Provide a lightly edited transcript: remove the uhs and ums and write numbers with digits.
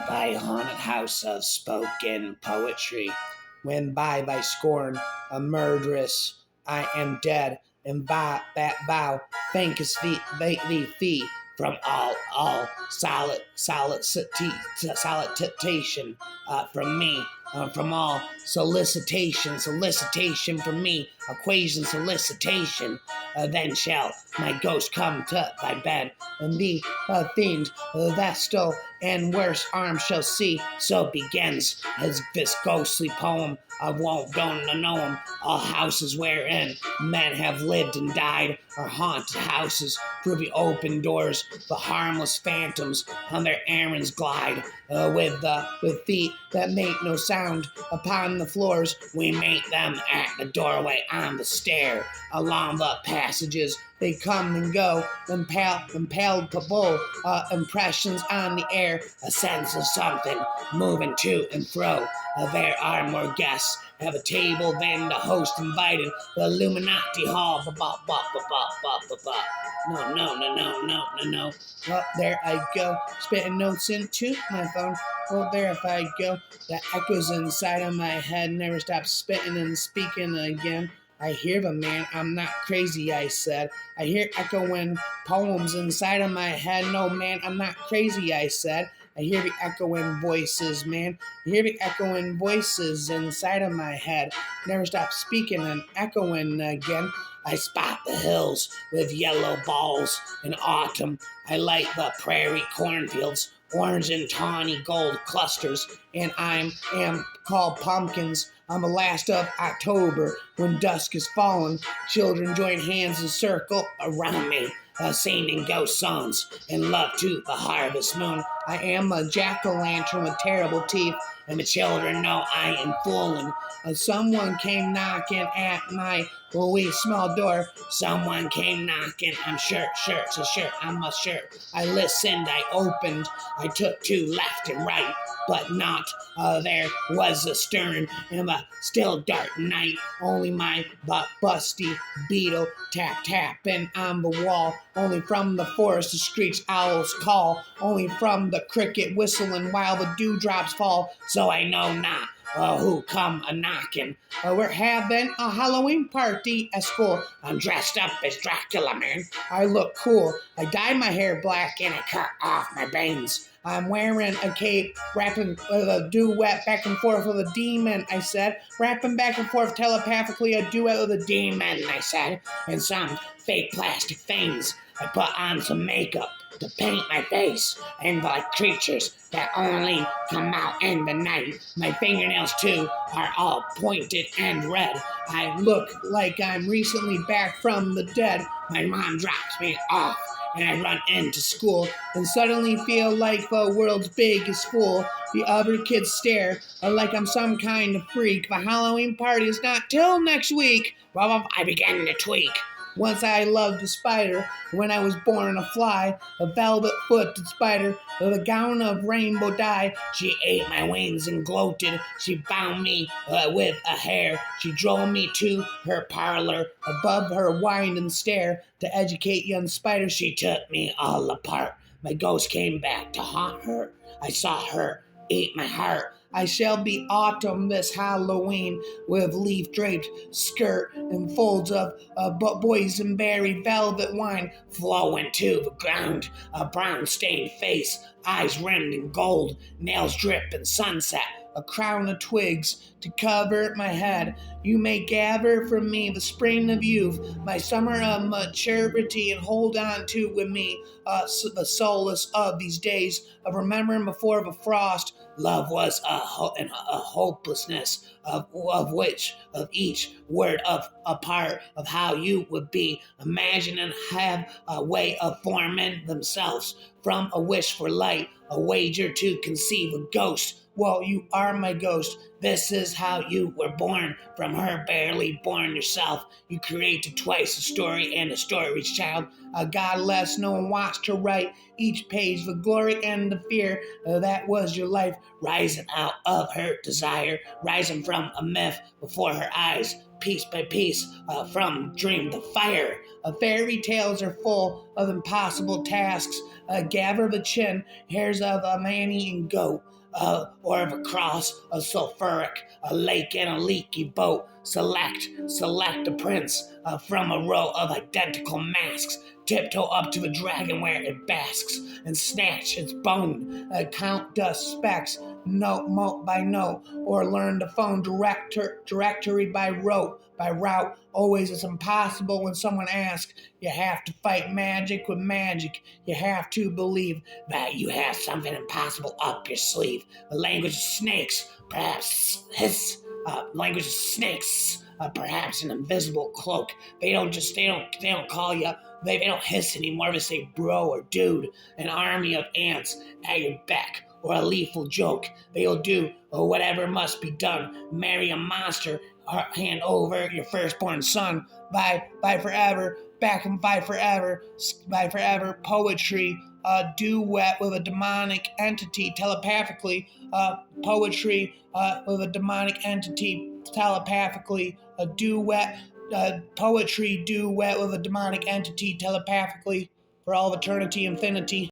Thy haunted house of spoken poetry, when by scorn a murderess I am dead, and by that vow thankest thee fee from all solicitation from me, from all solicitation from me, equation solicitation. Then shall my ghost come to thy bed, and thee, fiend, vestal and worse arm shall see. So begins this ghostly poem. I don't know him. All houses wherein men have lived and died are haunted houses. Through the open doors, the harmless phantoms on their errands glide. With feet that make no sound upon the floors, we meet them at the doorway, on the stair, along the passages. They come and go, impalpable impressions on the air, a sense of something moving to and fro. There are more guests at a table than the host invited. The Illuminati Hall. No. Well, there I go, spitting notes into my phone. Well, there if I go. The echoes inside of my head never stop spitting and speaking again. I hear the man, I'm not crazy, I said. I hear echoing poems inside of my head. No, man, I'm not crazy, I said. I hear the echoing voices, man. I hear the echoing voices inside of my head. Never stop speaking and echoing again. I spot the hills with yellow balls in autumn. I light the prairie cornfields, orange and tawny gold clusters, and I am called pumpkins. On the last of October, when dusk is fallen, children join hands and circle around me, singing ghost songs in love to the harvest moon. I am a jack-o'-lantern with terrible teeth, and the children know I am fooling. Someone came knocking at my wee small door. Someone came knocking. I'm sure, it's a shirt. I'm a shirt. I listened, I opened, I took two left and right, but not. There was a stern in the still dark night. Only my busty beetle tapping on the wall. Only from the forest the screech owls call. Only from the cricket whistling while the dewdrops fall. So I know not who come a knocking. We're having a Halloween party at school. I'm dressed up as Dracula, man. I look cool. I dyed my hair black and I cut off my bangs. I'm wearing a cape, rapping a duet back and forth with a demon, I said. Rapping back and forth telepathically a duet with a demon, I said. And some fake plastic things. I put on some makeup to paint my face, and like creatures that only come out in the night. My fingernails, too, are all pointed and red. I look like I'm recently back from the dead. My mom drops me off, and I run into school and suddenly feel like the world's biggest fool. The other kids stare like I'm some kind of freak. The Halloween party is not till next week. Well, I begin to tweak. Once I loved a spider, when I was born a fly, a velvet-footed spider with a gown of rainbow dye. She ate my wings and gloated. She bound me with a hair. She drove me to her parlor. Above her wind and stare, to educate young spiders, she took me all apart. My ghost came back to haunt her. I saw her eat my heart. I shall be autumn this Halloween, with leaf-draped skirt and folds of boysenberry velvet wine flowing to the ground. A brown-stained face, eyes rimmed in gold, nails dripping sunset, a crown of twigs to cover my head. You may gather from me the spring of youth, my summer of maturity, and hold on to with me the solace of these days of remembering before the frost. Love was a hopelessness of each word of a part of how you would be. Imagine and have a way of forming themselves from a wish for light, a wager to conceive a ghost. Well, you are my ghost. This is how you were born, from her barely born yourself. You created twice a story and a story each child. God less, no one watched her write each page, the glory and the fear. That was your life, rising out of her desire, rising from a myth before her eyes. piece by piece, from dream to fire. Fairy tales are full of impossible tasks. Gather the chin, hairs of a man-eating goat, or of a cross, a sulfuric, a lake and a leaky boat. Select a prince from a row of identical masks. Tiptoe up to the dragon where it basks, and snatch its bone. Count dust specks, note mote by note, or learn the phone directory by rote. By route, always it's impossible when someone asks. You have to fight magic with magic. You have to believe that you have something impossible up your sleeve. The language of snakes, perhaps hiss. Language of snakes, perhaps an invisible cloak. They don't call you. They don't hiss anymore. They say bro or dude. An army of ants at your back, or a lethal joke. They'll do whatever must be done. Marry a monster, hand over your firstborn son. Bye forever. Back and bye forever. Bye forever. Poetry. Duet with a demonic entity telepathically. Poetry with a demonic entity telepathically. A duet. Poetry duet with a demonic entity telepathically for all of eternity, infinity.